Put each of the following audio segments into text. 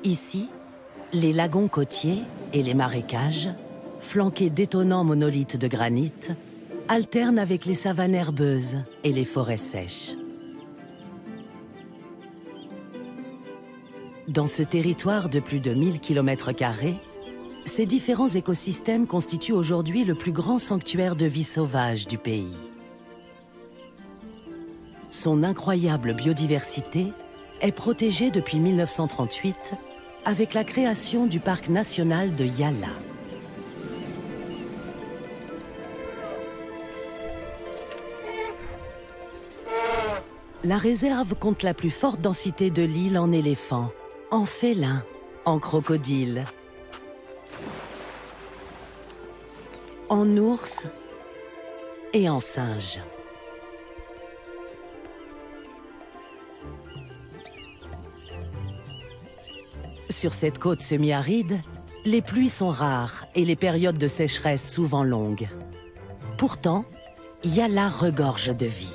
Ici, les lagons côtiers et les marécages, flanqués d'étonnants monolithes de granit, alternent avec les savanes herbeuses et les forêts sèches. Dans ce territoire de plus de 1000 km², ces différents écosystèmes constituent aujourd'hui le plus grand sanctuaire de vie sauvage du pays. Son incroyable biodiversité est protégée depuis 1938 avec la création du parc national de Yala. La réserve compte la plus forte densité de l'île en éléphants, en félins, en crocodiles, en ours et en singes. Sur cette côte semi-aride, les pluies sont rares et les périodes de sécheresse souvent longues. Pourtant, Yala regorge de vie.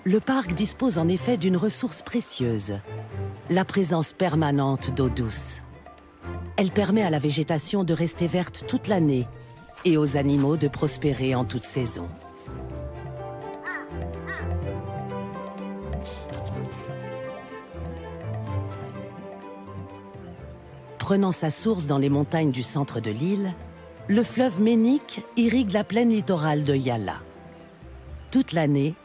Le parc dispose en effet d'une ressource précieuse, la présence permanente d'eau douce. Elle permet à la végétation de rester verte toute l'année et aux animaux de prospérer en toute saison. Prenant sa source dans les montagnes du centre de l'île, le fleuve Ménic irrigue la plaine littorale de Yala. Toute l'année,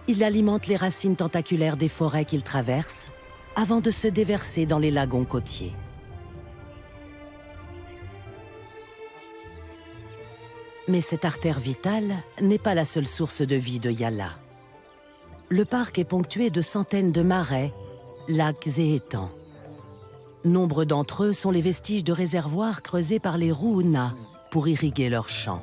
il alimente les racines tentaculaires des forêts qu'il traverse avant de se déverser dans les lagons côtiers. Mais cette artère vitale n'est pas la seule source de vie de Yala. Le parc est ponctué de centaines de marais, lacs et étangs. Nombre d'entre eux sont les vestiges de réservoirs creusés par les Ruuna pour irriguer leurs champs.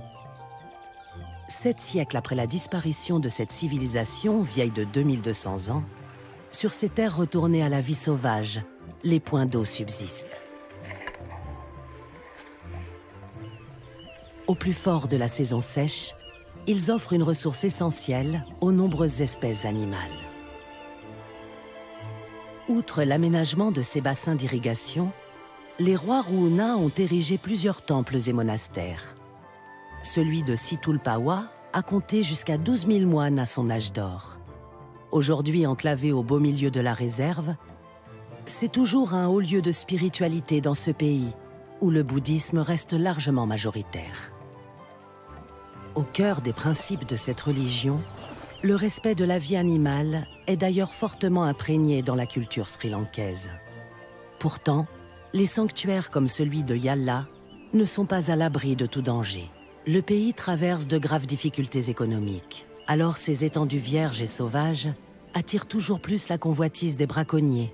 7 siècles après la disparition de cette civilisation, vieille de 2200 ans, sur ces terres retournées à la vie sauvage, les points d'eau subsistent. Au plus fort de la saison sèche, ils offrent une ressource essentielle aux nombreuses espèces animales. Outre l'aménagement de ces bassins d'irrigation, les rois Ruuna ont érigé plusieurs temples et monastères. Celui de Situlpawa a compté jusqu'à 12 000 moines à son âge d'or. Aujourd'hui enclavé au beau milieu de la réserve, c'est toujours un haut lieu de spiritualité dans ce pays, où le bouddhisme reste largement majoritaire. Au cœur des principes de cette religion, le respect de la vie animale est d'ailleurs fortement imprégné dans la culture sri-lankaise. Pourtant, les sanctuaires comme celui de Yala ne sont pas à l'abri de tout danger. Le pays traverse de graves difficultés économiques. Alors ces étendues vierges et sauvages attirent toujours plus la convoitise des braconniers,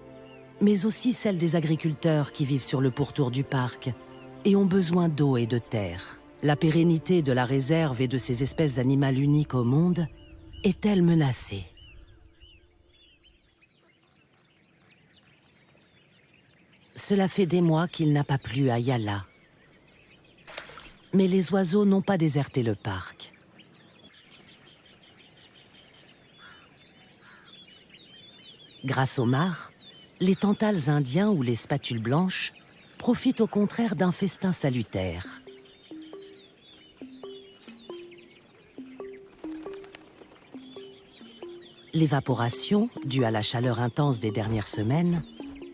mais aussi celle des agriculteurs qui vivent sur le pourtour du parc et ont besoin d'eau et de terre. La pérennité de la réserve et de ces espèces animales uniques au monde est-elle menacée? Cela fait des mois qu'il n'a pas plu à Yala. Mais les oiseaux n'ont pas déserté le parc. Grâce aux mares, les tantales indiens ou les spatules blanches profitent au contraire d'un festin salutaire. L'évaporation, due à la chaleur intense des dernières semaines,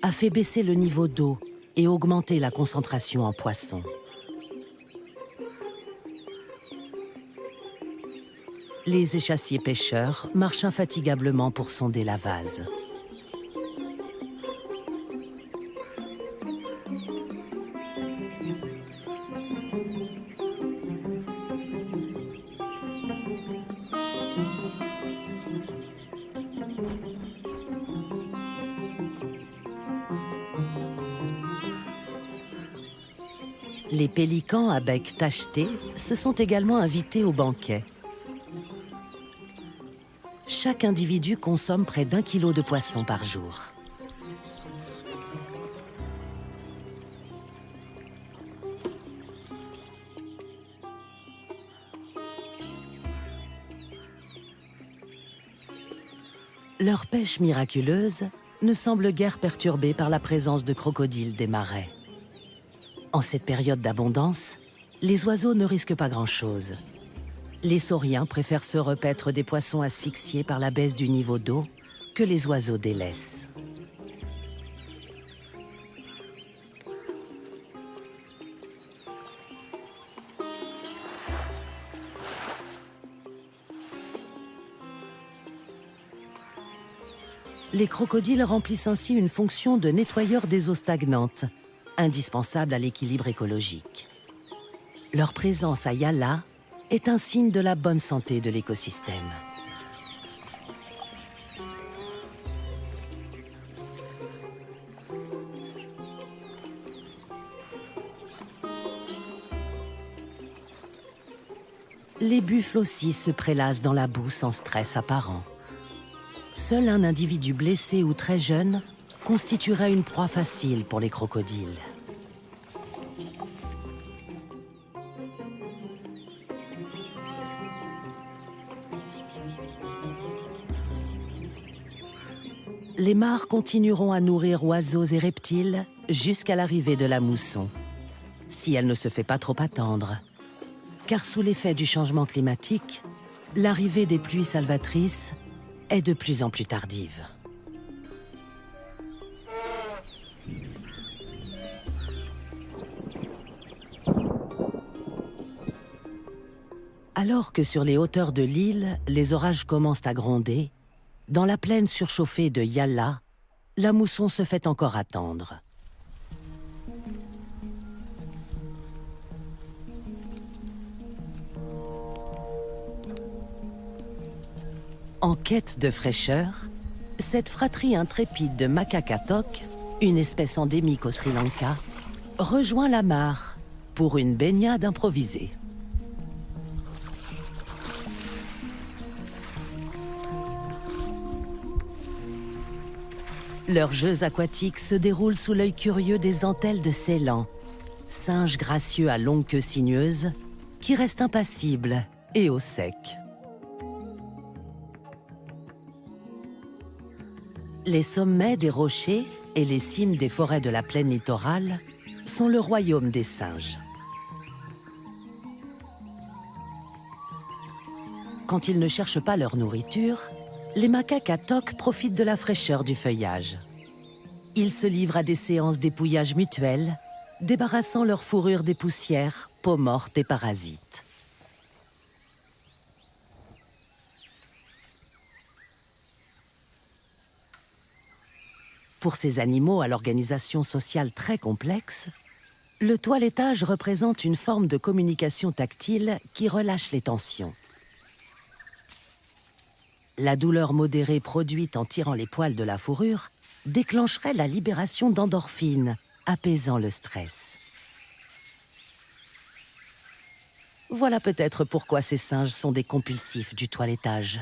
a fait baisser le niveau d'eau et augmenter la concentration en poissons. Les échassiers pêcheurs marchent infatigablement pour sonder la vase. Les pélicans à bec tacheté se sont également invités au banquet. Chaque individu consomme près d'1 kilo de poisson par jour. Leur pêche miraculeuse ne semble guère perturbée par la présence de crocodiles des marais. En cette période d'abondance, les oiseaux ne risquent pas grand-chose. Les sauriens préfèrent se repaître des poissons asphyxiés par la baisse du niveau d'eau que les oiseaux délaissent. Les crocodiles remplissent ainsi une fonction de nettoyeur des eaux stagnantes, indispensable à l'équilibre écologique. Leur présence à Yala est un signe de la bonne santé de l'écosystème. Les buffles aussi se prélassent dans la boue sans stress apparent. Seul un individu blessé ou très jeune constituerait une proie facile pour les crocodiles. Les mares continueront à nourrir oiseaux et reptiles jusqu'à l'arrivée de la mousson, si elle ne se fait pas trop attendre. Car sous l'effet du changement climatique, l'arrivée des pluies salvatrices est de plus en plus tardive. Alors que sur les hauteurs de l'île, les orages commencent à gronder, dans la plaine surchauffée de Yala, la mousson se fait encore attendre. En quête de fraîcheur, cette fratrie intrépide de macaques atok, une espèce endémique au Sri Lanka, rejoint la mare pour une baignade improvisée. Leurs jeux aquatiques se déroulent sous l'œil curieux des entelles de Ceylan, singes gracieux à longue queue sinueuse qui restent impassibles et au sec. Les sommets des rochers et les cimes des forêts de la plaine littorale sont le royaume des singes. Quand ils ne cherchent pas leur nourriture, les macaques atok profitent de la fraîcheur du feuillage. Ils se livrent à des séances d'épouillage mutuel, débarrassant leur fourrure des poussières, peaux mortes et parasites. Pour ces animaux à l'organisation sociale très complexe, le toilettage représente une forme de communication tactile qui relâche les tensions. La douleur modérée produite en tirant les poils de la fourrure déclencherait la libération d'endorphines, apaisant le stress. Voilà peut-être pourquoi ces singes sont des compulsifs du toilettage.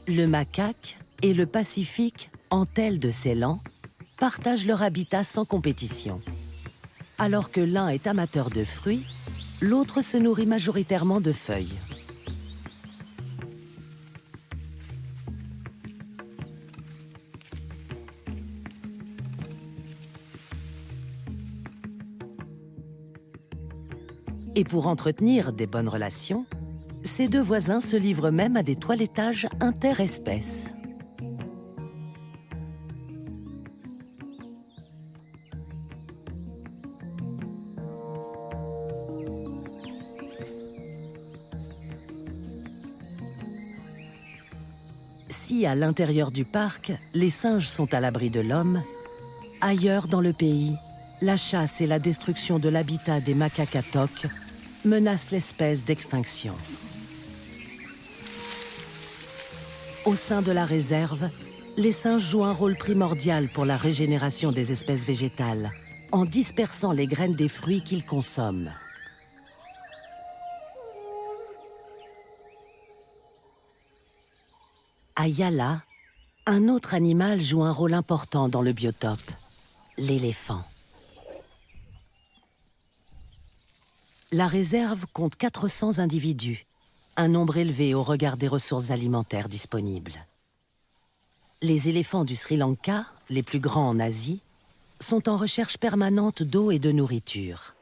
Le macaque et le pacifique entelle de Ceylan partagent leur habitat sans compétition. Alors que l'un est amateur de fruits, l'autre se nourrit majoritairement de feuilles. Et pour entretenir des bonnes relations, ces deux voisins se livrent même à des toilettages interespèces. Si à l'intérieur du parc, les singes sont à l'abri de l'homme, ailleurs dans le pays, la chasse et la destruction de l'habitat des macaques atok menacent l'espèce d'extinction. Au sein de la réserve, les singes jouent un rôle primordial pour la régénération des espèces végétales, en dispersant les graines des fruits qu'ils consomment. À Yala, un autre animal joue un rôle important dans le biotope, l'éléphant. La réserve compte 400 individus, un nombre élevé au regard des ressources alimentaires disponibles. Les éléphants du Sri Lanka, les plus grands en Asie, sont en recherche permanente d'eau et de nourriture.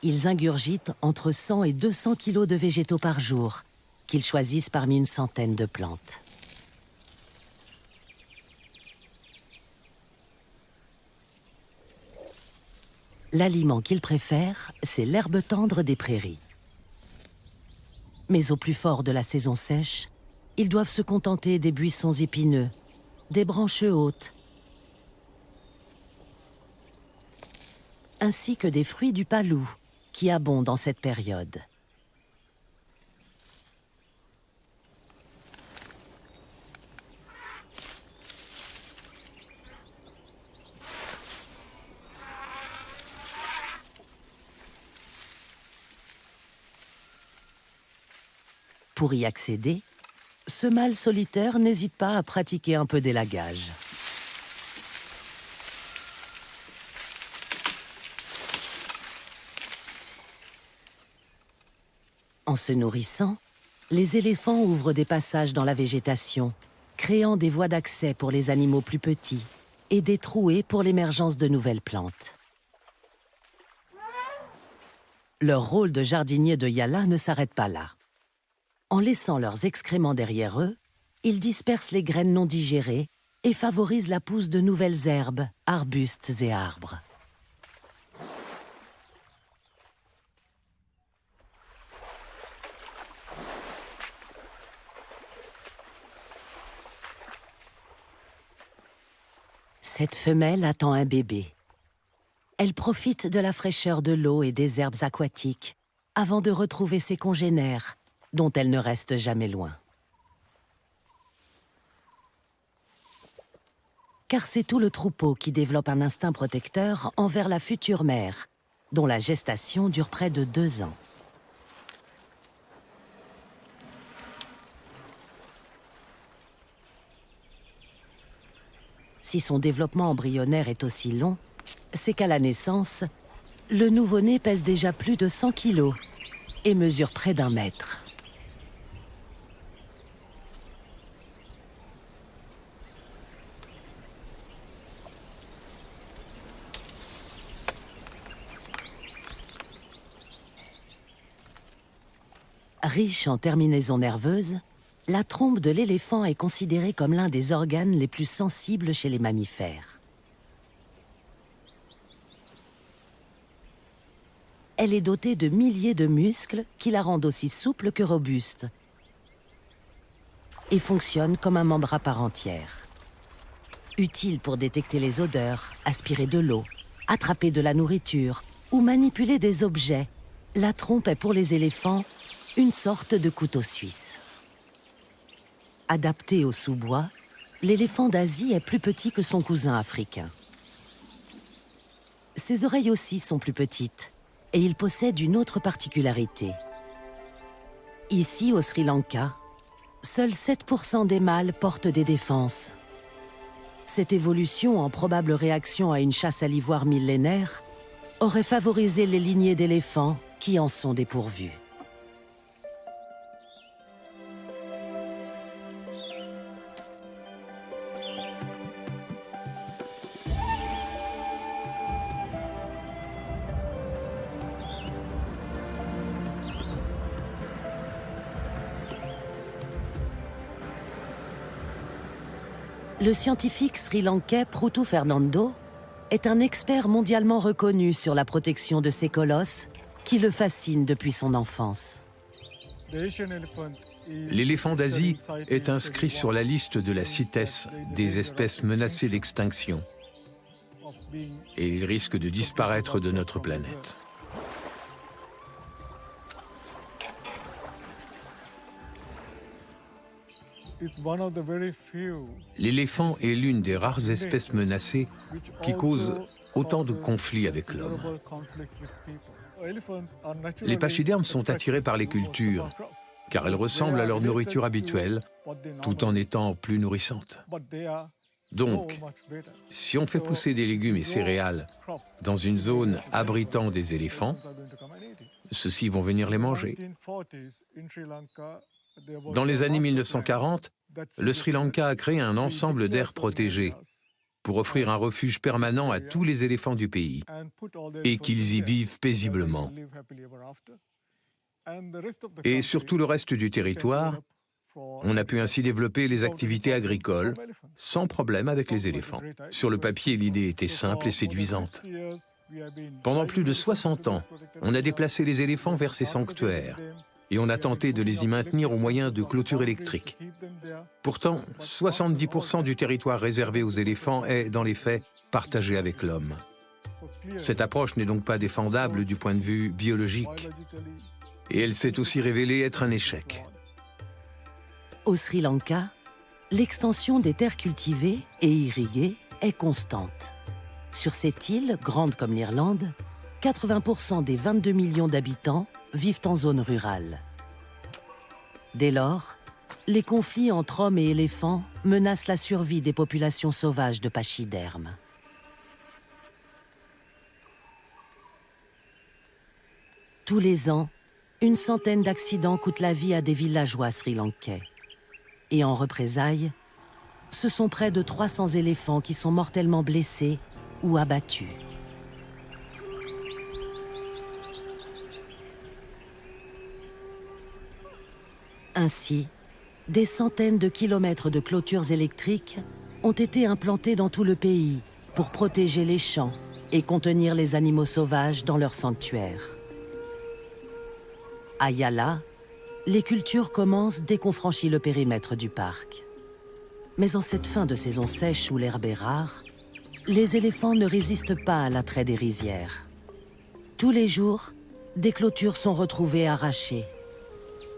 Ils ingurgitent entre 100 et 200 kilos de végétaux par jour, qu'ils choisissent parmi une centaine de plantes. L'aliment qu'ils préfèrent, c'est l'herbe tendre des prairies. Mais au plus fort de la saison sèche, ils doivent se contenter des buissons épineux, des branches hautes, ainsi que des fruits du palou, qui abondent en cette période. Pour y accéder, ce mâle solitaire n'hésite pas à pratiquer un peu d'élagage. En se nourrissant, les éléphants ouvrent des passages dans la végétation, créant des voies d'accès pour les animaux plus petits et des trouées pour l'émergence de nouvelles plantes. Leur rôle de jardinier de Yala ne s'arrête pas là. En laissant leurs excréments derrière eux, ils dispersent les graines non digérées et favorisent la pousse de nouvelles herbes, arbustes et arbres. Cette femelle attend un bébé. Elle profite de la fraîcheur de l'eau et des herbes aquatiques avant de retrouver ses congénères, dont elle ne reste jamais loin. Car c'est tout le troupeau qui développe un instinct protecteur envers la future mère, dont la gestation dure près de 2 ans. Si son développement embryonnaire est aussi long, c'est qu'à la naissance, le nouveau-né pèse déjà plus de 100 kilos et mesure près d'1 mètre. Riche en terminaisons nerveuses, la trompe de l'éléphant est considérée comme l'un des organes les plus sensibles chez les mammifères. Elle est dotée de milliers de muscles qui la rendent aussi souple que robuste et fonctionne comme un membre à part entière. Utile pour détecter les odeurs, aspirer de l'eau, attraper de la nourriture ou manipuler des objets, la trompe est pour les éléphants une sorte de couteau suisse. Adapté au sous-bois, l'éléphant d'Asie est plus petit que son cousin africain. Ses oreilles aussi sont plus petites et il possède une autre particularité. Ici, au Sri Lanka, seuls 7% des mâles portent des défenses. Cette évolution, en probable réaction à une chasse à l'ivoire millénaire, aurait favorisé les lignées d'éléphants qui en sont dépourvues. Le scientifique sri-lankais Prutu Fernando est un expert mondialement reconnu sur la protection de ces colosses qui le fascinent depuis son enfance. L'éléphant d'Asie est inscrit sur la liste de la CITES des espèces menacées d'extinction et il risque de disparaître de notre planète. L'éléphant est l'une des rares espèces menacées qui cause autant de conflits avec l'homme. Les pachydermes sont attirés par les cultures, car elles ressemblent à leur nourriture habituelle, tout en étant plus nourrissantes. Donc, si on fait pousser des légumes et céréales dans une zone abritant des éléphants, ceux-ci vont venir les manger. Dans les années 1940, le Sri Lanka a créé un ensemble d'aires protégées pour offrir un refuge permanent à tous les éléphants du pays et qu'ils y vivent paisiblement. Et sur tout le reste du territoire, on a pu ainsi développer les activités agricoles sans problème avec les éléphants. Sur le papier, l'idée était simple et séduisante. Pendant plus de 60 ans, on a déplacé les éléphants vers ces sanctuaires et on a tenté de les y maintenir au moyen de clôtures électriques. Pourtant, 70% du territoire réservé aux éléphants est, dans les faits, partagé avec l'homme. Cette approche n'est donc pas défendable du point de vue biologique et elle s'est aussi révélée être un échec. Au Sri Lanka, l'extension des terres cultivées et irriguées est constante. Sur cette île, grande comme l'Irlande, 80% des 22 millions d'habitants vivent en zone rurale. Dès lors, les conflits entre hommes et éléphants menacent la survie des populations sauvages de pachydermes. Tous les ans, une centaine d'accidents coûtent la vie à des villageois sri-lankais. Et en représailles, ce sont près de 300 éléphants qui sont mortellement blessés ou abattus. Ainsi, des centaines de kilomètres de clôtures électriques ont été implantés dans tout le pays pour protéger les champs et contenir les animaux sauvages dans leurs sanctuaires. À Yala, les cultures commencent dès qu'on franchit le périmètre du parc. Mais en cette fin de saison sèche où l'herbe est rare, les éléphants ne résistent pas à l'attrait des rizières. Tous les jours, des clôtures sont retrouvées arrachées.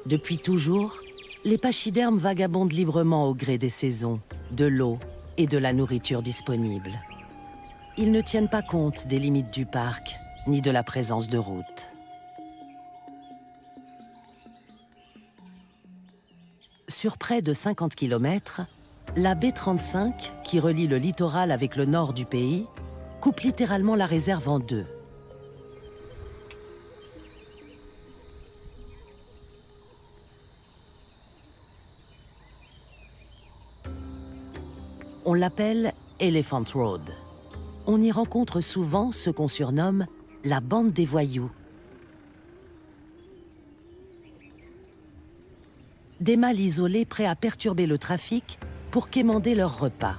Depuis toujours, les pachydermes vagabondent librement au gré des saisons, de l'eau et de la nourriture disponible. Ils ne tiennent pas compte des limites du parc, ni de la présence de routes. Sur près de 50 km, la B35, qui relie le littoral avec le nord du pays, coupe littéralement la réserve en deux. On l'appelle Elephant Road. On y rencontre souvent ce qu'on surnomme la bande des voyous. Des mâles isolés prêts à perturber le trafic pour quémander leur repas.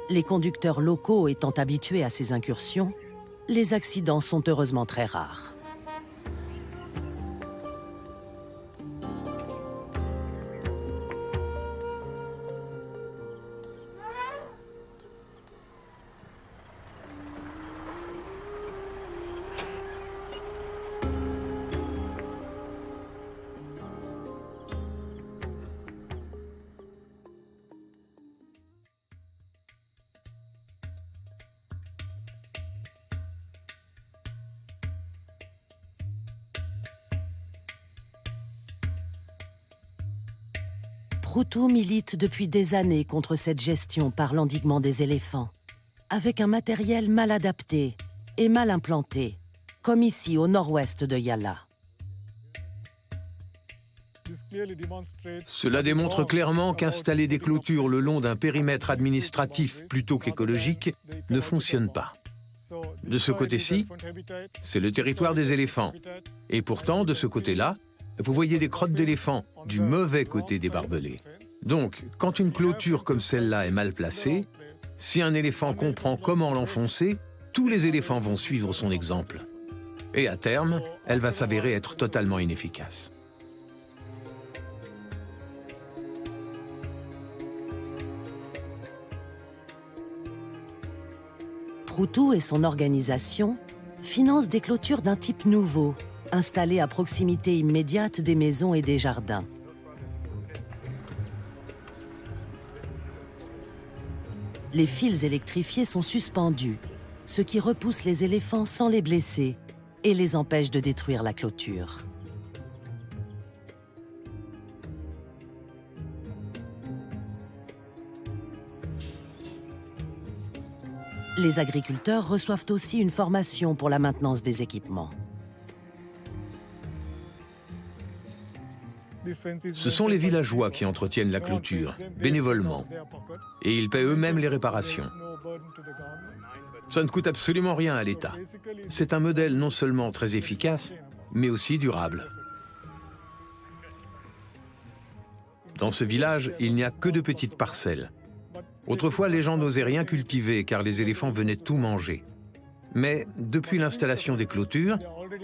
Les conducteurs locaux étant habitués à ces incursions, les accidents sont heureusement très rares. Prutu milite depuis des années contre cette gestion par l'endiguement des éléphants, avec un matériel mal adapté et mal implanté, comme ici au nord-ouest de Yala. Cela démontre clairement qu'installer des clôtures le long d'un périmètre administratif plutôt qu'écologique ne fonctionne pas. De ce côté-ci, c'est le territoire des éléphants. Et pourtant, de ce côté-là, vous voyez des crottes d'éléphants du mauvais côté des barbelés. Donc, quand une clôture comme celle-là est mal placée, si un éléphant comprend comment l'enfoncer, tous les éléphants vont suivre son exemple. Et à terme, elle va s'avérer être totalement inefficace. Prutu et son organisation financent des clôtures d'un type nouveau, installées à proximité immédiate des maisons et des jardins. Les fils électrifiés sont suspendus, ce qui repousse les éléphants sans les blesser et les empêche de détruire la clôture. Les agriculteurs reçoivent aussi une formation pour la maintenance des équipements. Ce sont les villageois qui entretiennent la clôture, bénévolement, et ils paient eux-mêmes les réparations. Ça ne coûte absolument rien à l'État. C'est un modèle non seulement très efficace, mais aussi durable. Dans ce village, il n'y a que de petites parcelles. Autrefois, les gens n'osaient rien cultiver car les éléphants venaient tout manger. Mais depuis l'installation des clôtures,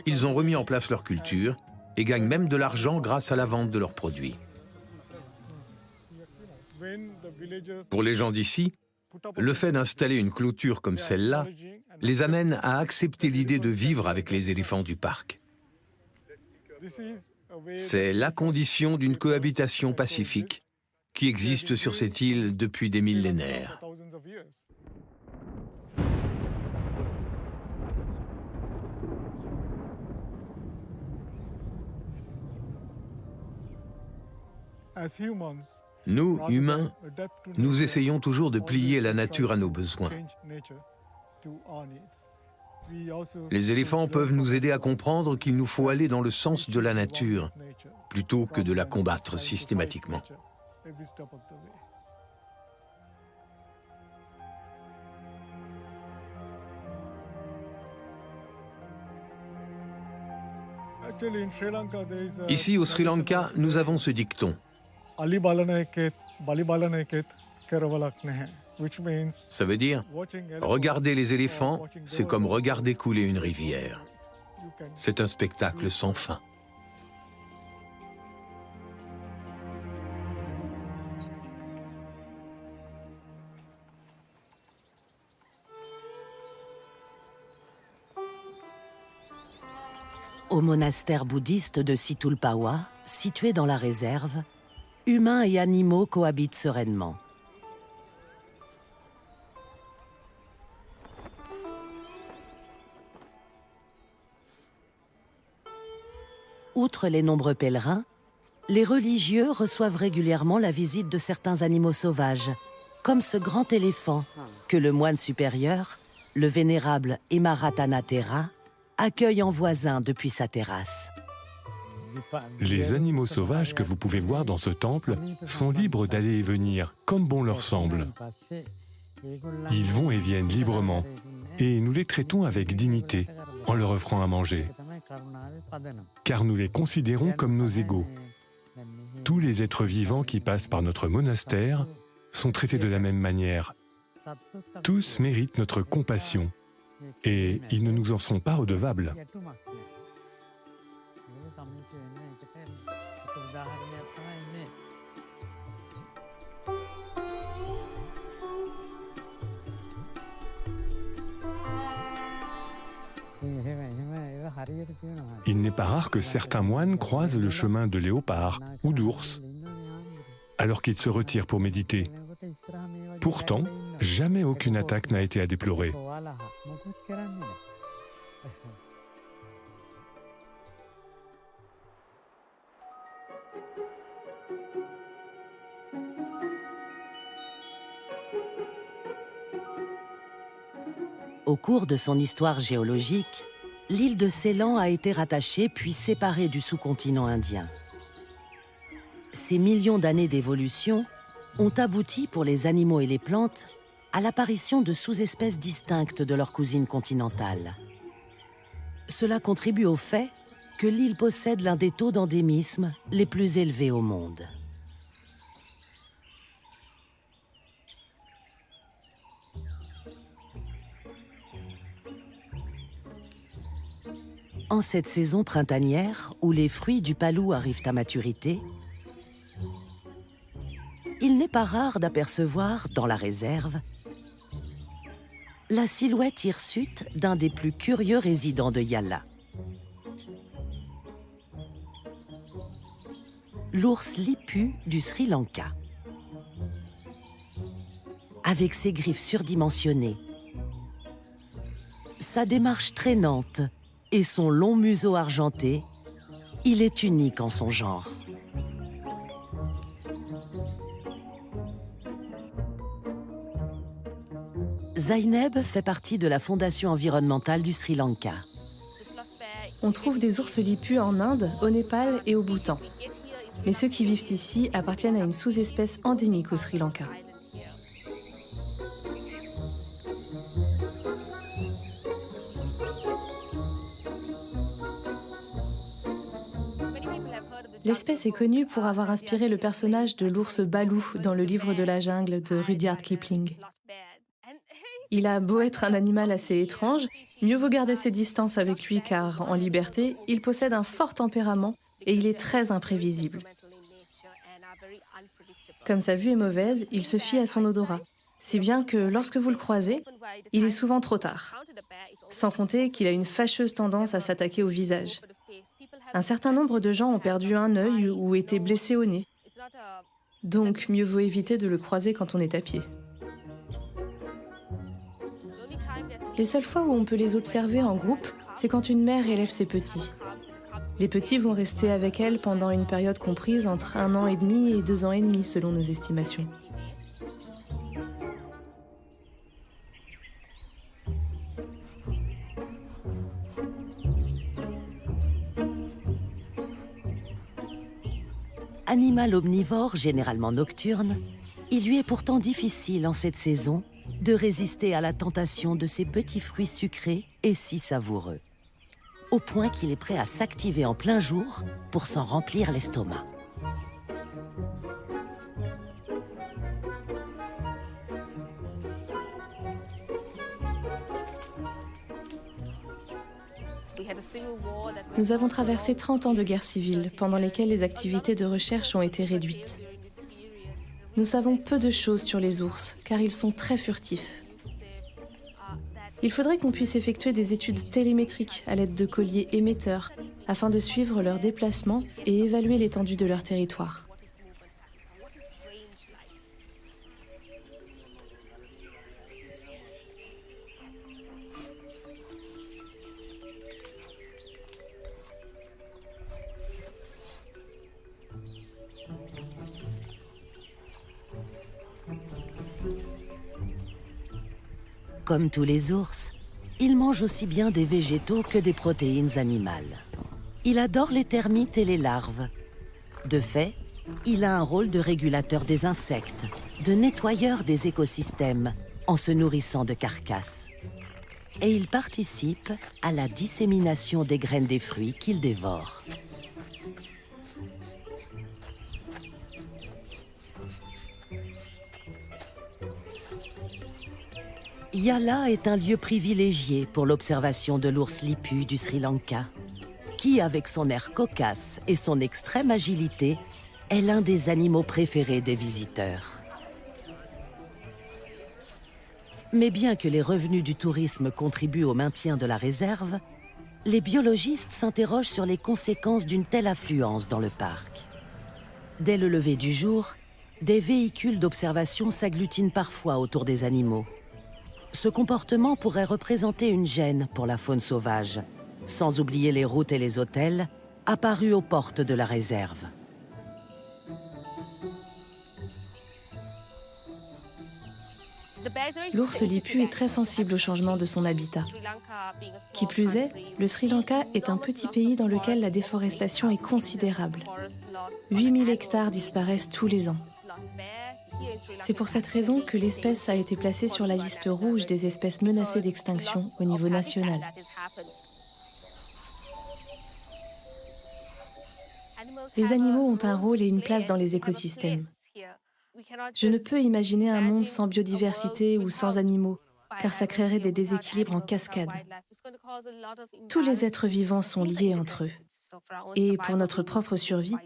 ils ont remis en place leur culture et gagnent même de l'argent grâce à la vente de leurs produits. Pour les gens d'ici, le fait d'installer une clôture comme celle-là les amène à accepter l'idée de vivre avec les éléphants du parc. C'est la condition d'une cohabitation pacifique qui existe sur cette île depuis des millénaires. Nous, humains, nous essayons toujours de plier la nature à nos besoins. Les éléphants peuvent nous aider à comprendre qu'il nous faut aller dans le sens de la nature, plutôt que de la combattre systématiquement. Ici, au Sri Lanka, nous avons ce dicton. Ça veut dire, regarder les éléphants, c'est comme regarder couler une rivière. C'est un spectacle sans fin. Au monastère bouddhiste de Situlpawa, situé dans la réserve, humains et animaux cohabitent sereinement. Outre les nombreux pèlerins, les religieux reçoivent régulièrement la visite de certains animaux sauvages, comme ce grand éléphant que le moine supérieur, le vénérable Emaratana Thera, accueille en voisin depuis sa terrasse. Les animaux sauvages que vous pouvez voir dans ce temple sont libres d'aller et venir comme bon leur semble. Ils vont et viennent librement et nous les traitons avec dignité en leur offrant à manger, car nous les considérons comme nos égaux. Tous les êtres vivants qui passent par notre monastère sont traités de la même manière. Tous méritent notre compassion et ils ne nous en sont pas redevables. Il n'est pas rare que certains moines croisent le chemin de léopards ou d'ours alors qu'ils se retirent pour méditer. Pourtant, jamais aucune attaque n'a été à déplorer. Au cours de son histoire géologique, l'île de Ceylan a été rattachée puis séparée du sous-continent indien. Ces millions d'années d'évolution ont abouti pour les animaux et les plantes à l'apparition de sous-espèces distinctes de leurs cousines continentales. Cela contribue au fait que l'île possède l'un des taux d'endémisme les plus élevés au monde. En cette saison printanière, où les fruits du palou arrivent à maturité, il n'est pas rare d'apercevoir, dans la réserve, la silhouette hirsute d'un des plus curieux résidents de Yala. L'ours lipu du Sri Lanka. Avec ses griffes surdimensionnées, sa démarche traînante et son long museau argenté, il est unique en son genre. Zaineb fait partie de la Fondation environnementale du Sri Lanka. On trouve des ours lipus en Inde, au Népal et au Bhoutan. Mais ceux qui vivent ici appartiennent à une sous-espèce endémique au Sri Lanka. L'espèce est connue pour avoir inspiré le personnage de l'ours Baloo dans le livre de la jungle de Rudyard Kipling. Il a beau être un animal assez étrange, mieux vaut garder ses distances avec lui car, en liberté, il possède un fort tempérament et il est très imprévisible. Comme sa vue est mauvaise, il se fie à son odorat, si bien que lorsque vous le croisez, il est souvent trop tard. Sans compter qu'il a une fâcheuse tendance à s'attaquer au visage. Un certain nombre de gens ont perdu un œil ou été blessés au nez. Donc, mieux vaut éviter de le croiser quand on est à pied. Les seules fois où on peut les observer en groupe, c'est quand une mère élève ses petits. Les petits vont rester avec elle pendant une période comprise entre 1 an et demi et 2 ans et demi, selon nos estimations. Animal omnivore, généralement nocturne, il lui est pourtant difficile en cette saison de résister à la tentation de ces petits fruits sucrés et si savoureux, au point qu'il est prêt à s'activer en plein jour pour s'en remplir l'estomac. Nous avons traversé 30 ans de guerre civile, pendant lesquelles les activités de recherche ont été réduites. Nous savons peu de choses sur les ours, car ils sont très furtifs. Il faudrait qu'on puisse effectuer des études télémétriques à l'aide de colliers émetteurs, afin de suivre leurs déplacements et évaluer l'étendue de leur territoire. Comme tous les ours, il mange aussi bien des végétaux que des protéines animales. Il adore les termites et les larves. De fait, il a un rôle de régulateur des insectes, de nettoyeur des écosystèmes, en se nourrissant de carcasses. Et il participe à la dissémination des graines des fruits qu'il dévore. Yala est un lieu privilégié pour l'observation de l'ours lipu du Sri Lanka, qui, avec son air cocasse et son extrême agilité, est l'un des animaux préférés des visiteurs. Mais bien que les revenus du tourisme contribuent au maintien de la réserve, les biologistes s'interrogent sur les conséquences d'une telle affluence dans le parc. Dès le lever du jour, des véhicules d'observation s'agglutinent parfois autour des animaux. Ce comportement pourrait représenter une gêne pour la faune sauvage, sans oublier les routes et les hôtels apparus aux portes de la réserve. L'ours lipu est très sensible au changement de son habitat. Qui plus est, le Sri Lanka est un petit pays dans lequel la déforestation est considérable. 8000 hectares disparaissent tous les ans. C'est pour cette raison que l'espèce a été placée sur la liste rouge des espèces menacées d'extinction au niveau national. Les animaux ont un rôle et une place dans les écosystèmes. Je ne peux imaginer un monde sans biodiversité ou sans animaux, car ça créerait des déséquilibres en cascade. Tous les êtres vivants sont liés entre eux. Et pour notre propre survie,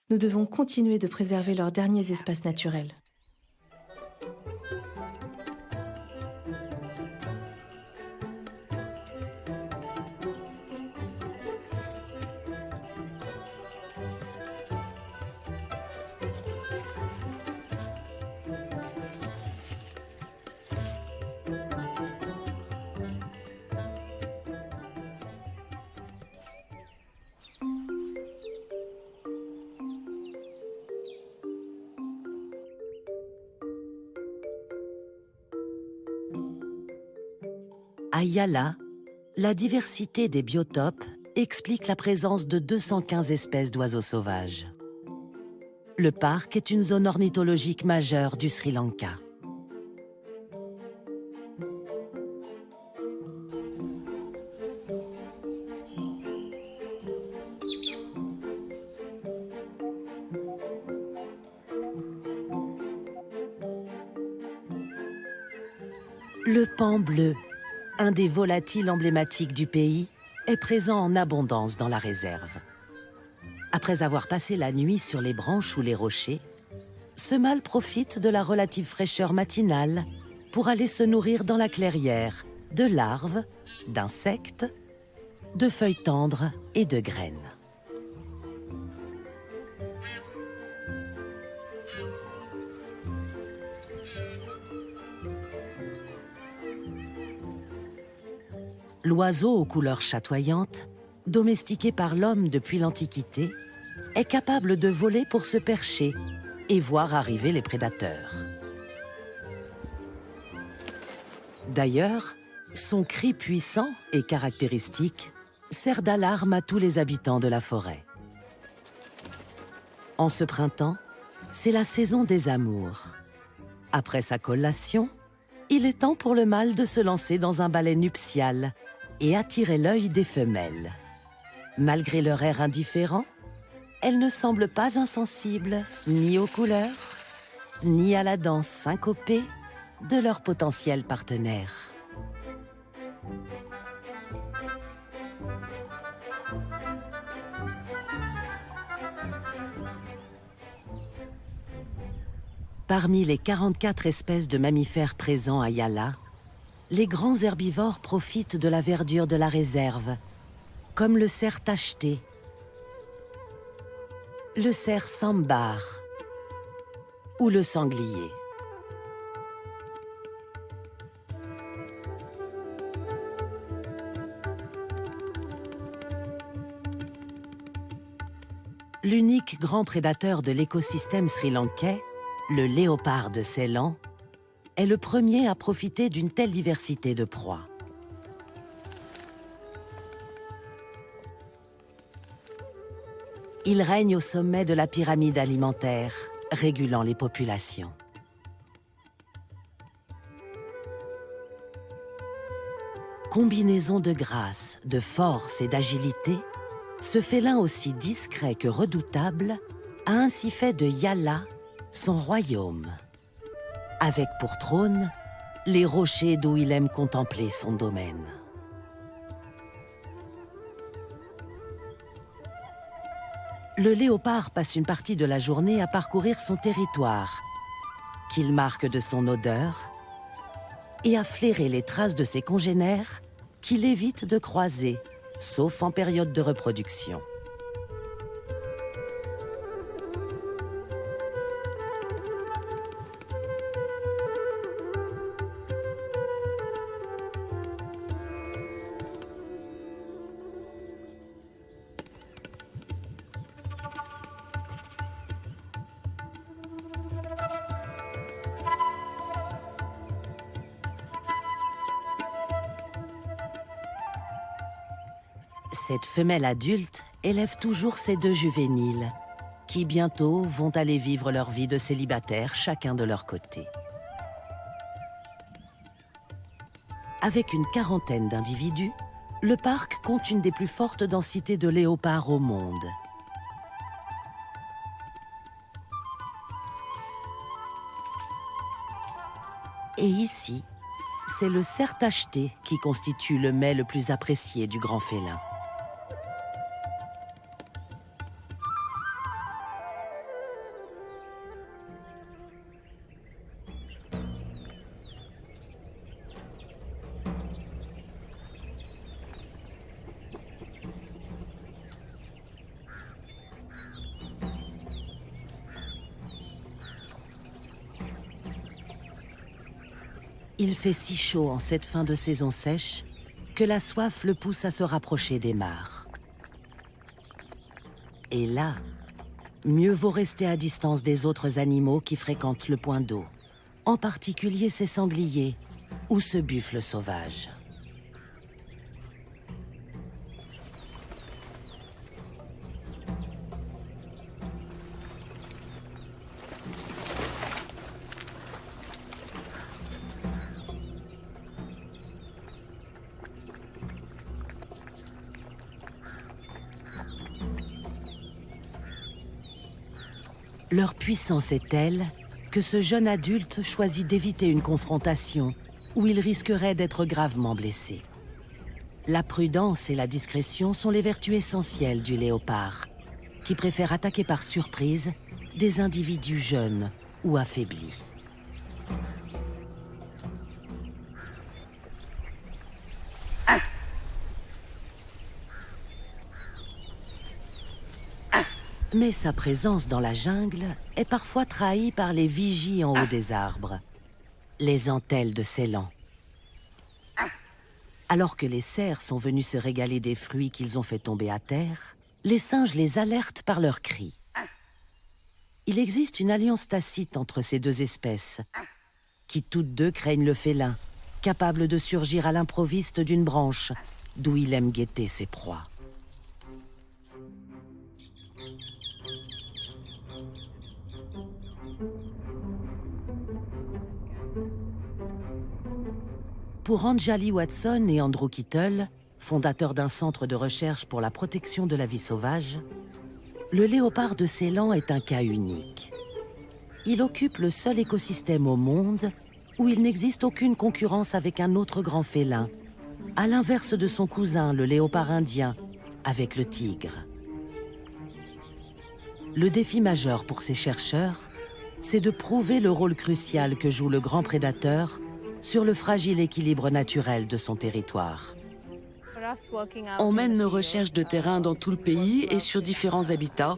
nous devons continuer de préserver leurs derniers espaces naturels. À Yala, la diversité des biotopes explique la présence de 215 espèces d'oiseaux sauvages. Le parc est une zone ornithologique majeure du Sri Lanka. Le paon bleu, un des volatiles emblématiques du pays, est présent en abondance dans la réserve. Après avoir passé la nuit sur les branches ou les rochers, ce mâle profite de la relative fraîcheur matinale pour aller se nourrir dans la clairière de larves, d'insectes, de feuilles tendres et de graines. L'oiseau aux couleurs chatoyantes, domestiqué par l'homme depuis l'Antiquité, est capable de voler pour se percher et voir arriver les prédateurs. D'ailleurs, son cri puissant et caractéristique sert d'alarme à tous les habitants de la forêt. En ce printemps, c'est la saison des amours. Après sa collation, il est temps pour le mâle de se lancer dans un ballet nuptial et attirer l'œil des femelles. Malgré leur air indifférent, elles ne semblent pas insensibles ni aux couleurs, ni à la danse syncopée de leur potentiel partenaire. Parmi les 44 espèces de mammifères présents à Yala, les grands herbivores profitent de la verdure de la réserve, comme le cerf tacheté, le cerf sambar ou le sanglier. L'unique grand prédateur de l'écosystème sri-lankais, le léopard de Ceylan, est le premier à profiter d'une telle diversité de proies. Il règne au sommet de la pyramide alimentaire, régulant les populations. Combinaison de grâce, de force et d'agilité, ce félin aussi discret que redoutable a ainsi fait de Yala son royaume, avec pour trône les rochers d'où il aime contempler son domaine. Le léopard passe une partie de la journée à parcourir son territoire, qu'il marque de son odeur, et à flairer les traces de ses congénères qu'il évite de croiser, sauf en période de reproduction. Cette femelle adulte élève toujours ses deux juvéniles, qui bientôt vont aller vivre leur vie de célibataire, chacun de leur côté. Avec une quarantaine d'individus, le parc compte une des plus fortes densités de léopards au monde. Et ici, c'est le cerf tacheté qui constitue le mets le plus apprécié du grand félin. Il fait si chaud en cette fin de saison sèche que la soif le pousse à se rapprocher des mares. Et là, mieux vaut rester à distance des autres animaux qui fréquentent le point d'eau, en particulier ces sangliers ou ce buffle sauvage. Leur puissance est telle que ce jeune adulte choisit d'éviter une confrontation où il risquerait d'être gravement blessé. La prudence et la discrétion sont les vertus essentielles du léopard, qui préfère attaquer par surprise des individus jeunes ou affaiblis. Mais sa présence dans la jungle est parfois trahie par les vigies en haut des arbres, les entelles de Ceylan. Alors que les cerfs sont venus se régaler des fruits qu'ils ont fait tomber à terre, les singes les alertent par leurs cris. Il existe une alliance tacite entre ces deux espèces, qui toutes deux craignent le félin, capable de surgir à l'improviste d'une branche, d'où il aime guetter ses proies. Pour Anjali Watson et Andrew Kittle, fondateurs d'un centre de recherche pour la protection de la vie sauvage, le léopard de Ceylan est un cas unique. Il occupe le seul écosystème au monde où il n'existe aucune concurrence avec un autre grand félin, à l'inverse de son cousin, le léopard indien, avec le tigre. Le défi majeur pour ces chercheurs, c'est de prouver le rôle crucial que joue le grand prédateur sur le fragile équilibre naturel de son territoire. On mène nos recherches de terrain dans tout le pays et sur différents habitats,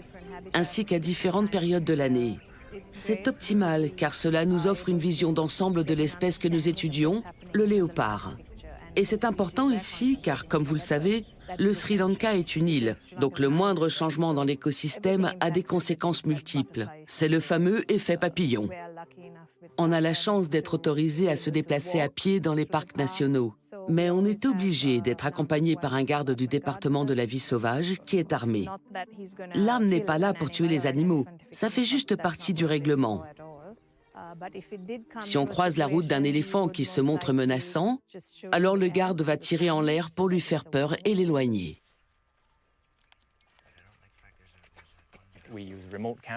ainsi qu'à différentes périodes de l'année. C'est optimal car cela nous offre une vision d'ensemble de l'espèce que nous étudions, le léopard. Et c'est important ici car, comme vous le savez, le Sri Lanka est une île, donc le moindre changement dans l'écosystème a des conséquences multiples. C'est le fameux effet papillon. On a la chance d'être autorisé à se déplacer à pied dans les parcs nationaux, mais on est obligé d'être accompagné par un garde du département de la vie sauvage qui est armé. L'arme n'est pas là pour tuer les animaux, ça fait juste partie du règlement. Si on croise la route d'un éléphant qui se montre menaçant, alors le garde va tirer en l'air pour lui faire peur et l'éloigner.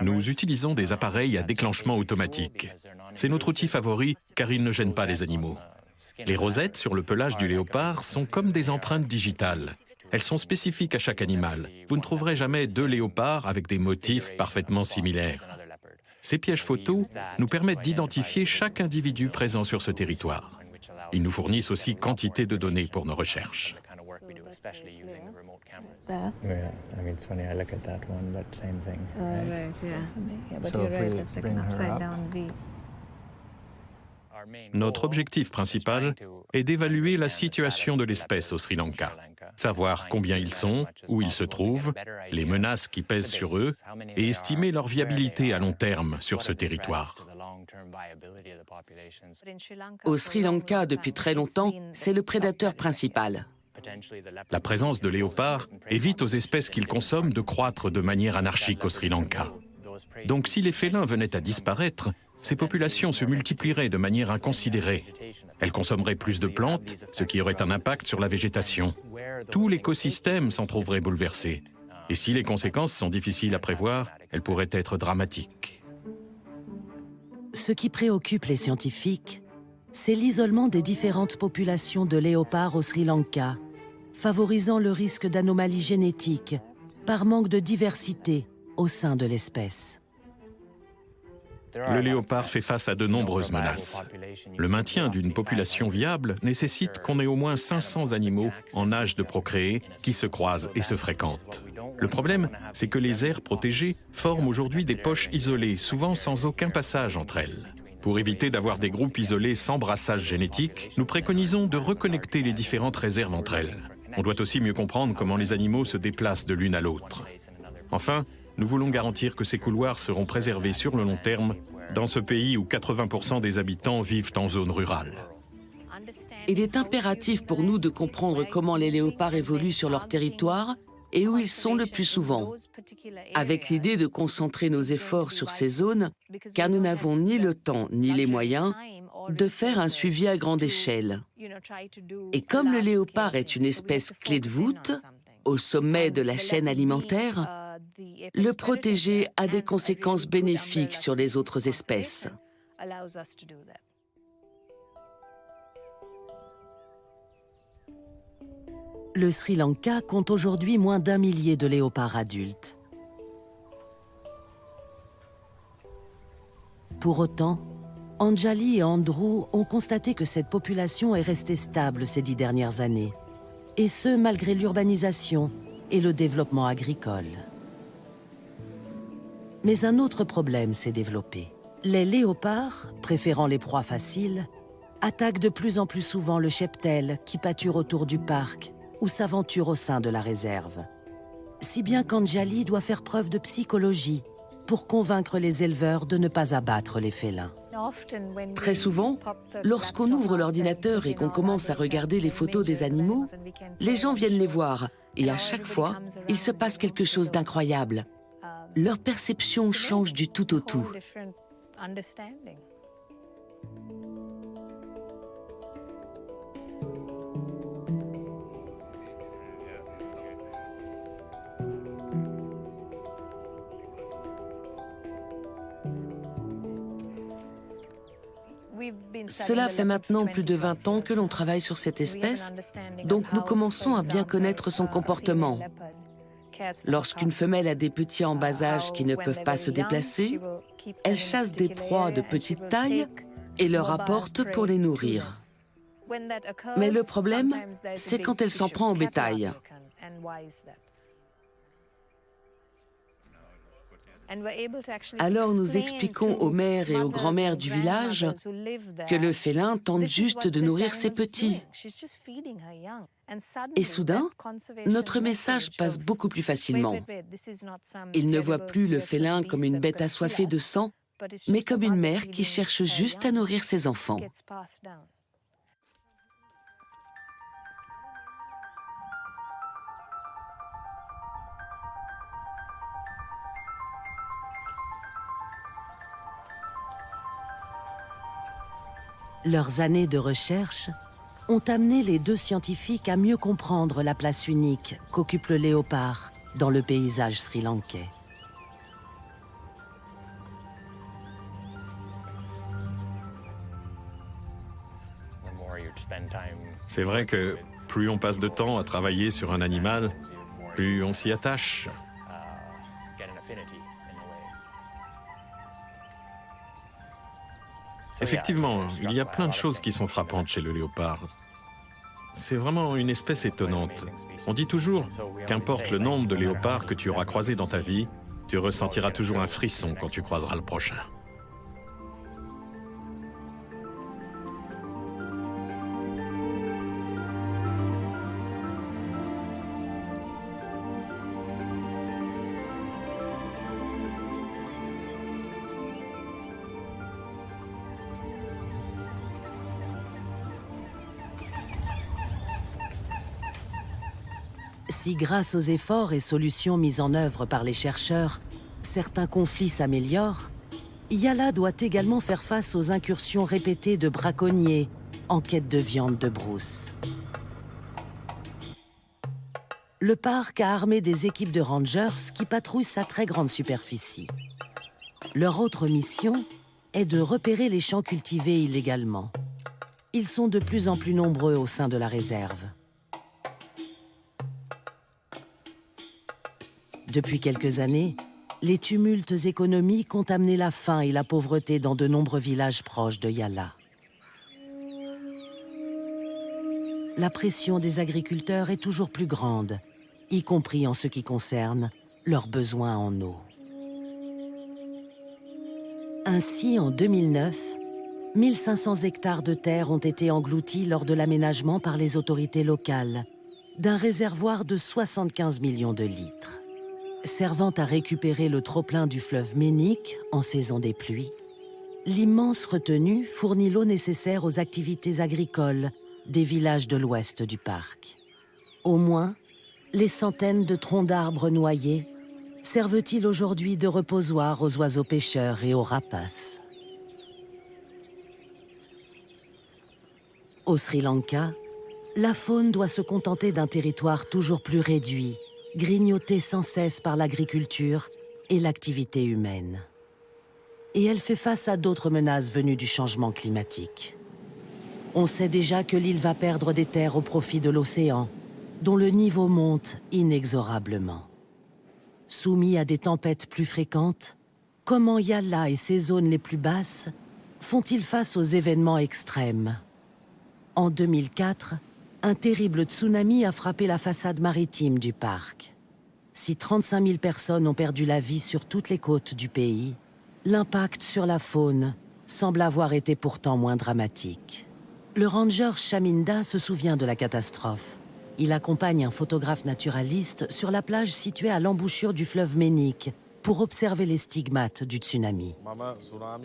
Nous utilisons des appareils à déclenchement automatique. C'est notre outil favori car il ne gêne pas les animaux. Les rosettes sur le pelage du léopard sont comme des empreintes digitales. Elles sont spécifiques à chaque animal. Vous ne trouverez jamais deux léopards avec des motifs parfaitement similaires. Ces pièges photos nous permettent d'identifier chaque individu présent sur ce territoire. Ils nous fournissent aussi quantité de données pour nos recherches. Notre objectif principal est d'évaluer la situation de l'espèce au Sri Lanka, savoir combien ils sont, où ils se trouvent, les menaces qui pèsent sur eux et estimer leur viabilité à long terme sur ce territoire. Au Sri Lanka, depuis très longtemps, c'est le prédateur principal. La présence de léopards évite aux espèces qu'ils consomment de croître de manière anarchique au Sri Lanka. Donc si les félins venaient à disparaître, ces populations se multiplieraient de manière inconsidérée. Elles consommeraient plus de plantes, ce qui aurait un impact sur la végétation. Tout l'écosystème s'en trouverait bouleversé. Et si les conséquences sont difficiles à prévoir, elles pourraient être dramatiques. Ce qui préoccupe les scientifiques, c'est l'isolement des différentes populations de léopards au Sri Lanka, favorisant le risque d'anomalies génétiques par manque de diversité au sein de l'espèce. Le léopard fait face à de nombreuses menaces. Le maintien d'une population viable nécessite qu'on ait au moins 500 animaux en âge de procréer qui se croisent et se fréquentent. Le problème, c'est que les aires protégées forment aujourd'hui des poches isolées, souvent sans aucun passage entre elles. Pour éviter d'avoir des groupes isolés sans brassage génétique, nous préconisons de reconnecter les différentes réserves entre elles. On doit aussi mieux comprendre comment les animaux se déplacent de l'une à l'autre. Enfin, nous voulons garantir que ces couloirs seront préservés sur le long terme dans ce pays où 80% des habitants vivent en zone rurale. Il est impératif pour nous de comprendre comment les léopards évoluent sur leur territoire et où ils sont le plus souvent, avec l'idée de concentrer nos efforts sur ces zones, car nous n'avons ni le temps ni les moyens de faire un suivi à grande échelle. Et comme le léopard est une espèce clé de voûte, au sommet de la chaîne alimentaire, Le protéger a des conséquences bénéfiques sur les autres espèces. Le Sri Lanka compte aujourd'hui moins d'1 millier de léopards adultes. Pour autant, Anjali et Andrew ont constaté que cette population est restée stable ces 10 dernières années, et ce malgré l'urbanisation et le développement agricole. Mais un autre problème s'est développé. Les léopards, préférant les proies faciles, attaquent de plus en plus souvent le cheptel qui pâture autour du parc ou s'aventure au sein de la réserve. Si bien qu'Anjali doit faire preuve de psychologie pour convaincre les éleveurs de ne pas abattre les félins. Très souvent, lorsqu'on ouvre l'ordinateur et qu'on commence à regarder les photos des animaux, les gens viennent les voir et à chaque fois, il se passe quelque chose d'incroyable. Leur perception change du tout au tout. Cela fait maintenant plus de 20 ans que l'on travaille sur cette espèce, donc nous commençons à bien connaître son comportement. Lorsqu'une femelle a des petits en bas âge qui ne peuvent pas se déplacer, elle chasse des proies de petite taille et leur apporte pour les nourrir. Mais le problème, c'est quand elle s'en prend au bétail. Alors nous expliquons aux mères et aux grands-mères du village que le félin tente juste de nourrir ses petits. Et soudain, notre message passe beaucoup plus facilement. Ils ne voient plus le félin comme une bête assoiffée de sang, mais comme une mère qui cherche juste à nourrir ses enfants. Leurs années de recherche ont amené les 2 scientifiques à mieux comprendre la place unique qu'occupe le léopard dans le paysage sri-lankais. C'est vrai que plus on passe de temps à travailler sur un animal, plus on s'y attache. Effectivement, il y a plein de choses qui sont frappantes chez le léopard. C'est vraiment une espèce étonnante. On dit toujours, qu'importe le nombre de léopards que tu auras croisés dans ta vie, tu ressentiras toujours un frisson quand tu croiseras le prochain. Si grâce aux efforts et solutions mises en œuvre par les chercheurs, certains conflits s'améliorent, Yala doit également faire face aux incursions répétées de braconniers en quête de viande de brousse. Le parc a armé des équipes de rangers qui patrouillent sa très grande superficie. Leur autre mission est de repérer les champs cultivés illégalement. Ils sont de plus en plus nombreux au sein de la réserve. Depuis quelques années, les tumultes économiques ont amené la faim et la pauvreté dans de nombreux villages proches de Yala. La pression des agriculteurs est toujours plus grande, y compris en ce qui concerne leurs besoins en eau. Ainsi, en 2009, 1500 hectares de terre ont été engloutis lors de l'aménagement par les autorités locales d'un réservoir de 75 millions de litres. Servant à récupérer le trop-plein du fleuve Ménic en saison des pluies, l'immense retenue fournit l'eau nécessaire aux activités agricoles des villages de l'ouest du parc. Au moins, les centaines de troncs d'arbres noyés servent-ils aujourd'hui de reposoir aux oiseaux pêcheurs et aux rapaces. Au Sri Lanka, la faune doit se contenter d'un territoire toujours plus réduit, grignotée sans cesse par l'agriculture et l'activité humaine. Et elle fait face à d'autres menaces venues du changement climatique. On sait déjà que l'île va perdre des terres au profit de l'océan, dont le niveau monte inexorablement. Soumis à des tempêtes plus fréquentes, comment Yala et ses zones les plus basses font-ils face aux événements extrêmes? En 2004, un terrible tsunami a frappé la façade maritime du parc. Si 35 000 personnes ont perdu la vie sur toutes les côtes du pays, l'impact sur la faune semble avoir été pourtant moins dramatique. Le ranger Chaminda se souvient de la catastrophe. Il accompagne un photographe naturaliste sur la plage située à l'embouchure du fleuve Ménique pour observer les stigmates du tsunami.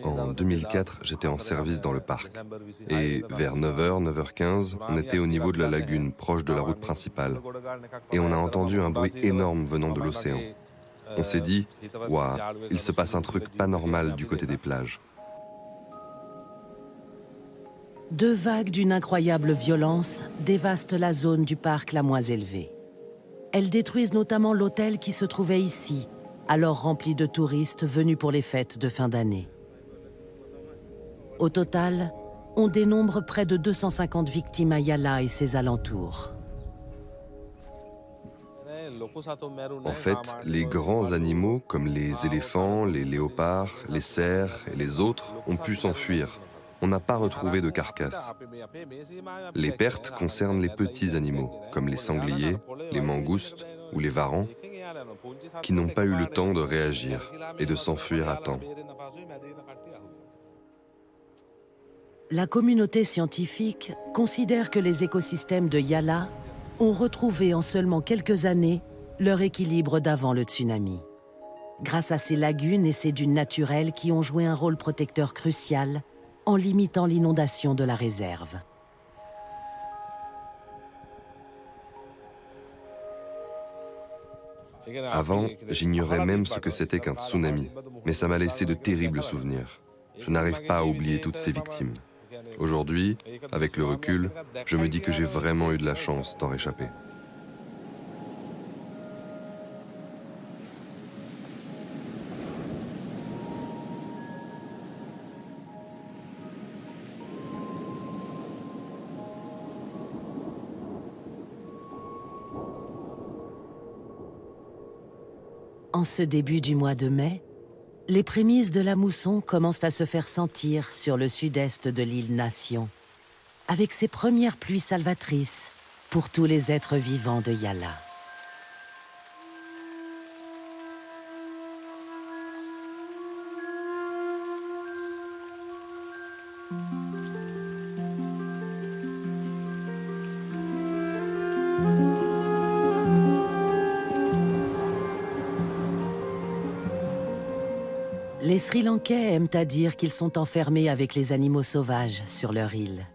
En 2004, j'étais en service dans le parc. Et vers 9h, 9h15, on était au niveau de la lagune, proche de la route principale. Et on a entendu un bruit énorme venant de l'océan. On s'est dit, « Waouh, il se passe un truc pas normal du côté des plages. » Deux vagues d'une incroyable violence dévastent la zone du parc la moins élevée. Elles détruisent notamment l'hôtel qui se trouvait ici, alors rempli de touristes venus pour les fêtes de fin d'année. Au total, on dénombre près de 250 victimes à Yala et ses alentours. En fait, les grands animaux comme les éléphants, les léopards, les cerfs et les autres ont pu s'enfuir. On n'a pas retrouvé de carcasse. Les pertes concernent les petits animaux, comme les sangliers, les mangoustes ou les varans, qui n'ont pas eu le temps de réagir et de s'enfuir à temps. La communauté scientifique considère que les écosystèmes de Yala ont retrouvé en seulement quelques années leur équilibre d'avant le tsunami. Grâce à ces lagunes et ces dunes naturelles qui ont joué un rôle protecteur crucial en limitant l'inondation de la réserve. Avant, j'ignorais même ce que c'était qu'un tsunami, mais ça m'a laissé de terribles souvenirs. Je n'arrive pas à oublier toutes ces victimes. Aujourd'hui, avec le recul, je me dis que j'ai vraiment eu de la chance d'en réchapper. En ce début du mois de mai, les prémices de la mousson commencent à se faire sentir sur le sud-est de l'île Nation, avec ses premières pluies salvatrices pour tous les êtres vivants de Yala. Les Sri Lankais aiment à dire qu'ils sont enfermés avec les animaux sauvages sur leur île.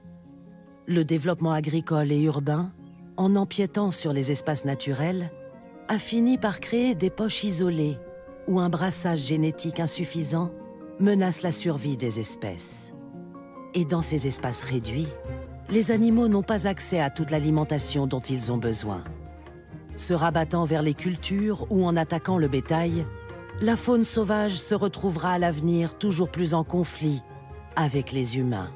Le développement agricole et urbain, en empiétant sur les espaces naturels, a fini par créer des poches isolées où un brassage génétique insuffisant menace la survie des espèces. Et dans ces espaces réduits, les animaux n'ont pas accès à toute l'alimentation dont ils ont besoin. Se rabattant vers les cultures ou en attaquant le bétail, la faune sauvage se retrouvera à l'avenir toujours plus en conflit avec les humains.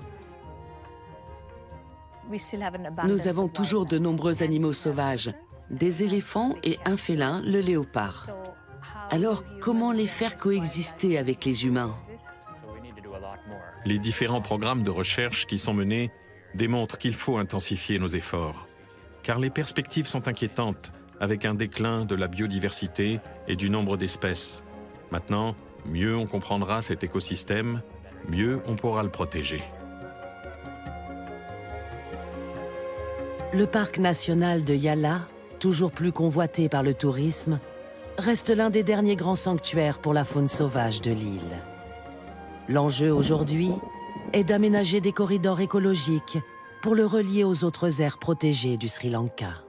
Nous avons toujours de nombreux animaux sauvages, des éléphants et un félin, le léopard. Alors, comment les faire coexister avec les humains? Les différents programmes de recherche qui sont menés démontrent qu'il faut intensifier nos efforts, car les perspectives sont inquiétantes, avec un déclin de la biodiversité et du nombre d'espèces. Maintenant, mieux on comprendra cet écosystème, mieux on pourra le protéger. Le parc national de Yala, toujours plus convoité par le tourisme, reste l'un des derniers grands sanctuaires pour la faune sauvage de l'île. L'enjeu aujourd'hui est d'aménager des corridors écologiques pour le relier aux autres aires protégées du Sri Lanka.